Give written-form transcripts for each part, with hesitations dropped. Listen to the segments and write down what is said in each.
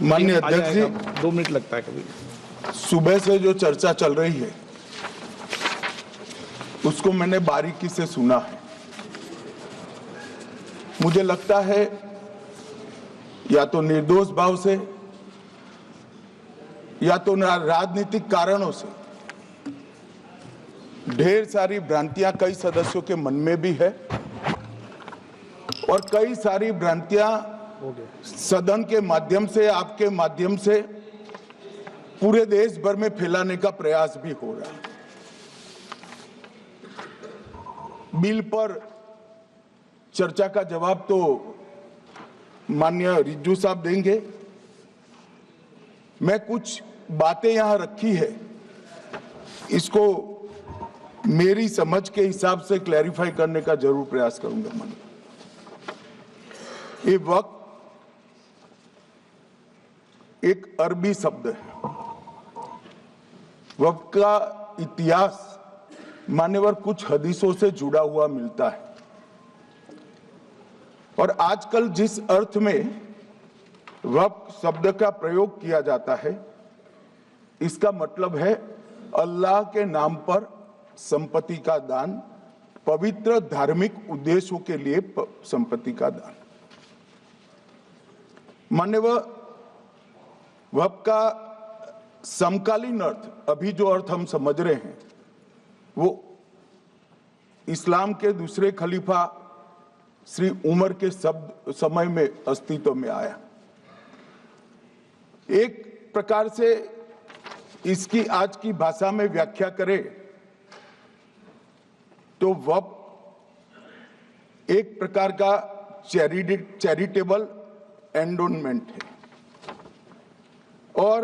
माननीय अध्यक्ष जी, 2 मिनट लगता है कभी। सुबह से जो चर्चा चल रही है उसको मैंने बारीकी से सुना है। मुझे लगता है या तो निर्दोष भाव से या तो राजनीतिक कारणों से ढेर सारी भ्रांतियां कई सदस्यों के मन में भी है और कई सारी भ्रांतियां सदन के माध्यम से, आपके माध्यम से पूरे देश भर में फैलाने का प्रयास भी हो रहा है। बिल पर चर्चा का जवाब तो माननीय रिज्जू साहब देंगे। मैं कुछ बातें यहां रखी है, इसको मेरी समझ के हिसाब से क्लैरिफाई करने का जरूर प्रयास करूंगा। मन ये वक्त एक अरबी शब्द है। वक्त का इतिहास मान्यवर कुछ हदीसों से जुड़ा हुआ मिलता है और आजकल जिस अर्थ में वक्त शब्द का प्रयोग किया जाता है, इसका मतलब है अल्लाह के नाम पर संपत्ति का दान, पवित्र धार्मिक उद्देश्यों के लिए संपत्ति का दान। मान्यवर वक्त का समकालीन अर्थ, अभी जो अर्थ हम समझ रहे हैं, वो इस्लाम के दूसरे खलीफा श्री उमर के समय में अस्तित्व में आया। एक प्रकार से इसकी आज की भाषा में व्याख्या करें तो वक़्फ़ एक प्रकार का चैरिटेबल एंडोनमेंट है और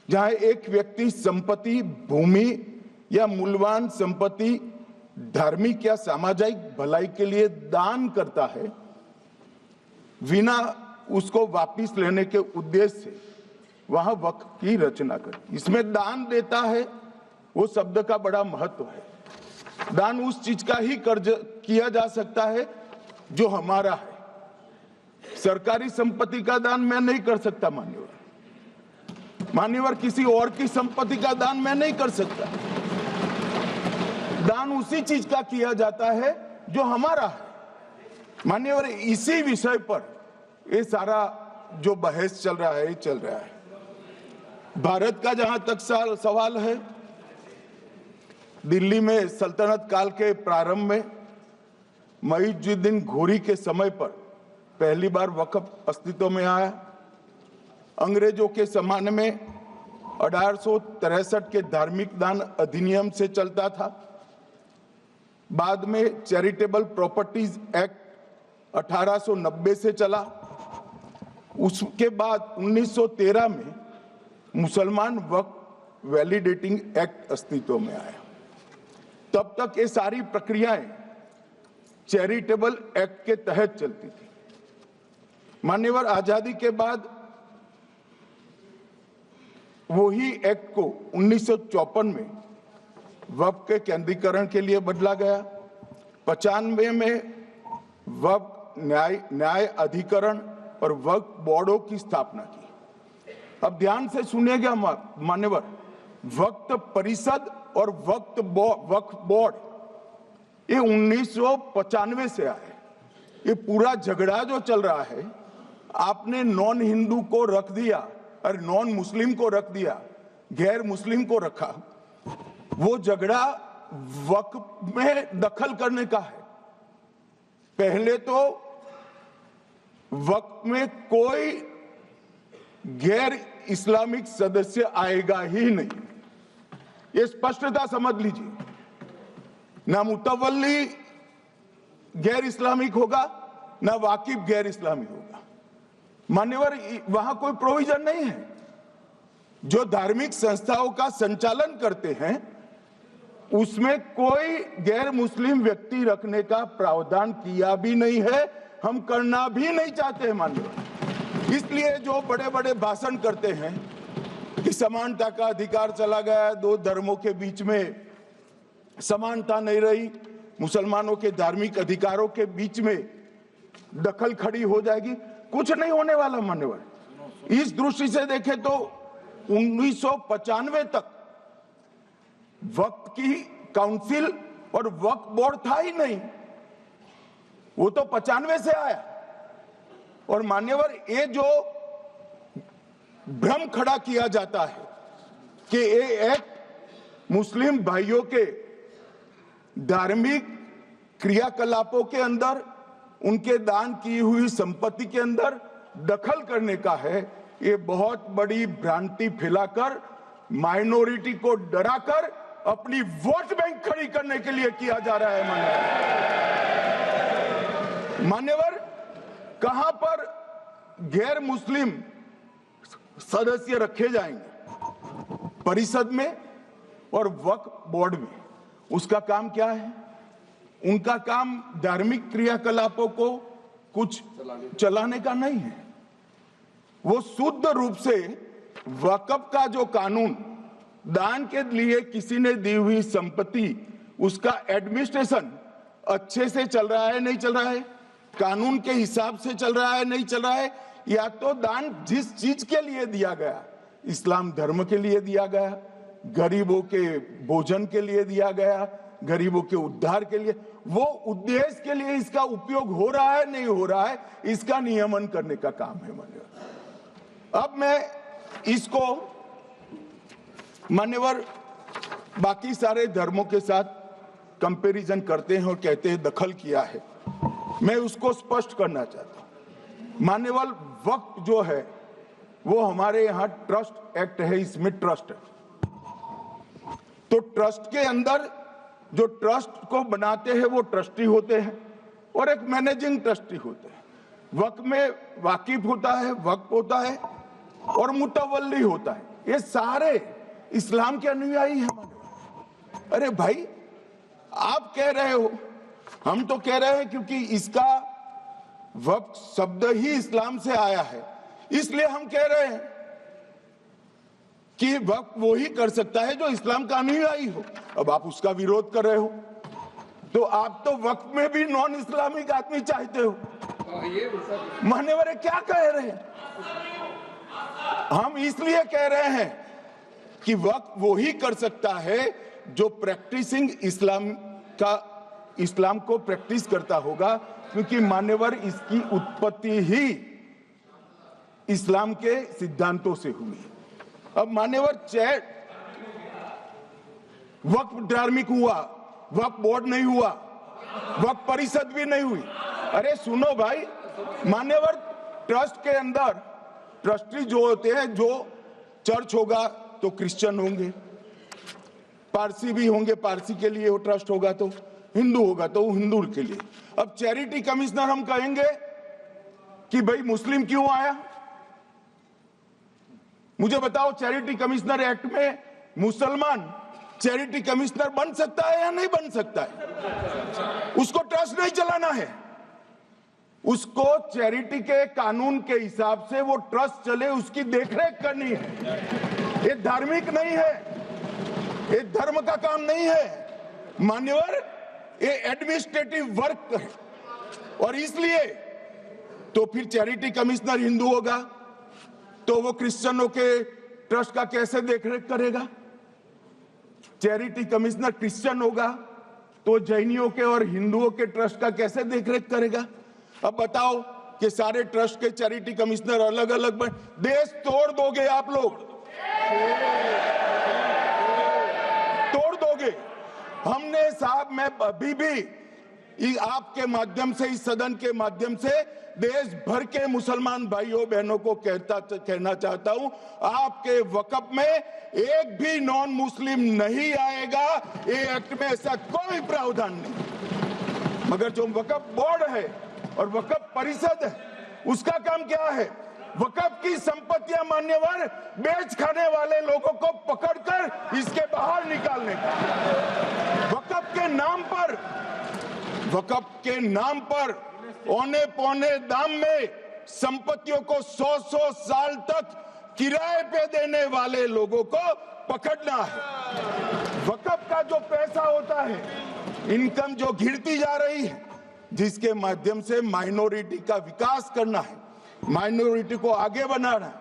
जहां एक व्यक्ति संपत्ति, भूमि या मूल्यवान संपत्ति धार्मिक या सामाजिक भलाई के लिए दान करता है, बिना उसको वापस लेने के उद्देश्य से वहां वक्फ की रचना कर। इसमें दान देता है, वो शब्द का बड़ा महत्व है। दान उस चीज का ही कर्ज किया जा सकता है जो हमारा है। सरकारी संपत्ति का दान मैं नहीं कर सकता। मान्यवर किसी और की संपत्ति का दान मैं नहीं कर सकता। दान उसी चीज का किया जाता है जो हमारा है। मान्यवर इसी विषय पर ये सारा जो बहस चल रहा है, चल रहा है। भारत का जहां तक सवाल है, दिल्ली में सल्तनत काल के प्रारंभ में मुइज़ुद्दीन घोरी के समय पर पहली बार वक्फ अस्तित्व में आया। अंग्रेजों के जमाने में 1863 के धार्मिक दान अधिनियम से चलता था। बाद में चैरिटेबल प्रॉपर्टीज एक्ट 1890 से चला। उसके बाद 1913 में मुसलमान वक्फ वैलिडेटिंग एक्ट अस्तित्व में आया। तब तक ये सारी प्रक्रियाएं चैरिटेबल एक्ट के तहत चलती थी। मान्यवर आजादी के बाद वही एक्ट को 1954 में वक्फ के केंद्रीकरण के लिए बदला गया। 95 में वक्फ न्याय अधिकरण और वक्फ बोर्डों की स्थापना की। अब ध्यान से सुनिएगा मान्यवर, वक्फ परिषद और वक्फ बोर्ड ये 1995 से आए। ये पूरा झगड़ा जो चल रहा है, आपने नॉन हिंदू को रख दिया और नॉन मुस्लिम को रख दिया, गैर मुस्लिम को रखा। वो झगड़ा वक्फ में दखल करने का है। पहले तो वक्फ में कोई गैर इस्लामिक सदस्य आएगा ही नहीं, ये स्पष्टता समझ लीजिए। ना मुतवल्ली गैर इस्लामिक होगा, ना वाकिफ गैर इस्लामिक होगा। मान्यवर वहां कोई प्रोविजन नहीं है। जो धार्मिक संस्थाओं का संचालन करते हैं उसमें कोई गैर मुस्लिम व्यक्ति रखने का प्रावधान किया भी नहीं है, हम करना भी नहीं चाहते हैं। मान्यवर इसलिए जो बड़े बड़े भाषण करते हैं कि समानता का अधिकार चला गया, दो धर्मों के बीच में समानता नहीं रही, मुसलमानों के धार्मिक अधिकारों के बीच में दखल खड़ी हो जाएगी, कुछ नहीं होने वाला। मान्यवर इस दृष्टि से देखें तो 1995 तक वक्फ की काउंसिल और वक्फ बोर्ड था ही नहीं, वो तो 95 से आया। और मान्यवर, ये जो भ्रम खड़ा किया जाता है कि ये एक्ट मुस्लिम भाइयों के धार्मिक क्रियाकलापों के अंदर, उनके दान की हुई संपत्ति के अंदर दखल करने का है, ये बहुत बड़ी भ्रांति फैलाकर माइनॉरिटी को डराकर अपनी वोट बैंक खड़ी करने के लिए किया जा रहा है। मान्यवर, कहां पर गैर मुस्लिम सदस्य रखे जाएंगे? परिषद में और वक्फ बोर्ड में। उसका काम क्या है? उनका काम धार्मिक क्रियाकलापों को कुछ चलाने का नहीं है। वो शुद्ध रूप से वक्फ का जो कानून, दान के लिए किसी ने दी हुई संपत्ति, उसका एडमिनिस्ट्रेशन अच्छे से चल रहा है, नहीं चल रहा है, कानून के हिसाब से चल रहा है, नहीं चल रहा है, या तो दान जिस चीज के लिए दिया गया, इस्लाम धर्म के लिए दिया गया, गरीबों के भोजन के लिए दिया गया, गरीबों के उद्धार के लिए, वो उद्देश्य के लिए इसका उपयोग हो रहा है, नहीं हो रहा है, इसका नियमन करने का काम है मान्यवर। अब मैं इसको मान्यवर बाकी सारे धर्मों के साथ कंपैरिजन करते हैं और कहते हैं दखल किया है। मैं उसको स्पष्ट करना चाहता हूं। मान्यवर, वक्फ जो है वो हमारे यहां ट्रस्ट एक्ट है, इसमें ट्रस्ट है। तो ट्रस्ट के अंदर जो ट्रस्ट को बनाते हैं वो ट्रस्टी होते हैं और एक मैनेजिंग ट्रस्टी होते हैं। वक्फ में वाकिफ होता है, वक्फ होता है और मुतवल्ली होता है। ये सारे इस्लाम के अनुयायी हैं। अरे भाई, आप कह रहे हो, हम तो कह रहे हैं क्योंकि इसका वक्फ शब्द ही इस्लाम से आया है, इसलिए हम कह रहे हैं कि वक्फ वो ही कर सकता है जो इस्लाम का अनुयायी हो। अब आप उसका विरोध कर रहे हो, तो आप तो वक्फ में भी नॉन इस्लामिक आदमी चाहते हो। मान्यवर, क्या कह रहे हैं? हम इसलिए कह रहे हैं कि वक्फ वो ही कर सकता है जो प्रैक्टिसिंग इस्लाम को प्रैक्टिस करता होगा, क्योंकि मान्यवर इसकी उत्पत्ति ही इस्लाम के सिद्धांतों से हुई। अब मान्यवर, वक्फ धार्मिक हुआ, वक्फ बोर्ड नहीं हुआ, वक्फ परिषद भी नहीं हुई। अरे सुनो भाई, मान्यवर, ट्रस्ट के अंदर ट्रस्टी जो होते हैं, जो चर्च होगा तो क्रिश्चियन होंगे, पारसी भी होंगे, पारसी के लिए वो ट्रस्ट होगा, तो हिंदू होगा तो हिंदू के लिए। अब चैरिटी कमिश्नर हम कहेंगे कि भाई मुस्लिम क्यों आया? मुझे बताओ, चैरिटी कमिश्नर एक्ट में मुसलमान चैरिटी कमिश्नर बन सकता है या नहीं बन सकता है? उसको ट्रस्ट नहीं चलाना है, उसको चैरिटी के कानून के हिसाब से वो ट्रस्ट चले, उसकी देखरेख करनी है। ये धार्मिक नहीं है, ये धर्म का काम नहीं है मान्यवर, ये एडमिनिस्ट्रेटिव वर्क है। और इसलिए तो फिर चैरिटी कमिश्नर हिंदू होगा तो वो क्रिश्चियनों के ट्रस्ट का कैसे देखरेख करेगा? चैरिटी कमिश्नर क्रिश्चियन होगा तो जैनियों के और हिंदुओं के ट्रस्ट का कैसे देखरेख करेगा? अब बताओ कि सारे ट्रस्ट के चैरिटी कमिश्नर अलग अलग देश तोड़ दोगे आप लोग, तोड़ दोगे। हमने साहब, मैं अभी भी आपके माध्यम से, इस सदन के माध्यम से देश भर के मुसलमान भाइयों बहनों को कहना चाहता हूं, आपके वक्फ में एक भी नॉन मुस्लिम नहीं आएगा। ये एक्ट में ऐसा कोई प्रावधान नहीं। मगर जो वक्फ बोर्ड है और वक्फ परिषद है, उसका काम क्या है? वक्फ की संपत्तियां मान्यवर बेच खाने वाले लोगों को पकड़कर इसके बाहर निकालने का। वक्फ के नाम पर औने पौने दाम में संपत्तियों को 100 साल तक किराए पे देने वाले लोगों को पकड़ना है। वक्फ का जो पैसा होता है, इनकम जो घिरती जा रही है, जिसके माध्यम से माइनॉरिटी का विकास करना है, माइनॉरिटी को आगे बढ़ाना,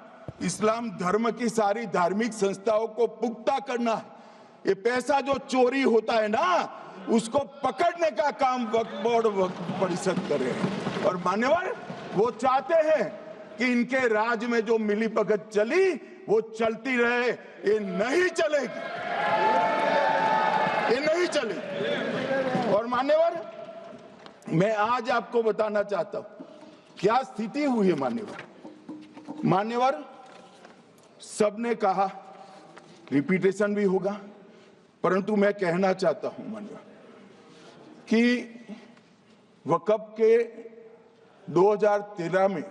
इस्लाम धर्म की सारी धार्मिक संस्थाओं को पुख्ता करना है। ये पैसा जो चोरी होता है ना, उसको पकड़ने का काम वक्फ बोर्ड वक्फ परिषद करे। और मान्यवर, वो चाहते हैं कि इनके राज में जो मिलीभगत चली वो चलती रहे। ये नहीं चलेगी, ये नहीं चलेगी। और मान्यवर, मैं आज आपको बताना चाहता हूं क्या स्थिति हुई है। मान्यवर, सबने कहा, रिपीटेशन भी होगा, परंतु मैं कहना चाहता हूं मान्यवर कि वक्फ के 2013 में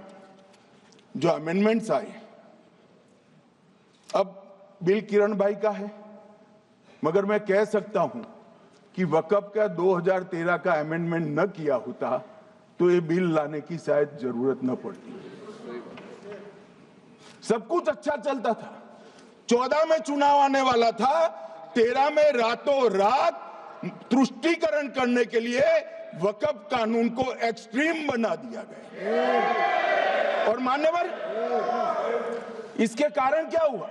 जो अमेंडमेंट्स आए, अब बिल किरण भाई का है, मगर मैं कह सकता हूं कि वक्फ का 2013 का अमेंडमेंट न किया होता तो ये बिल लाने की शायद जरूरत न पड़ती। सब कुछ अच्छा चलता था। 14 में चुनाव आने वाला था, 13 में रातों रात तुष्टीकरण करने के लिए वक्फ कानून को एक्सट्रीम बना दिया गया। और मान्यवर, इसके कारण क्या हुआ?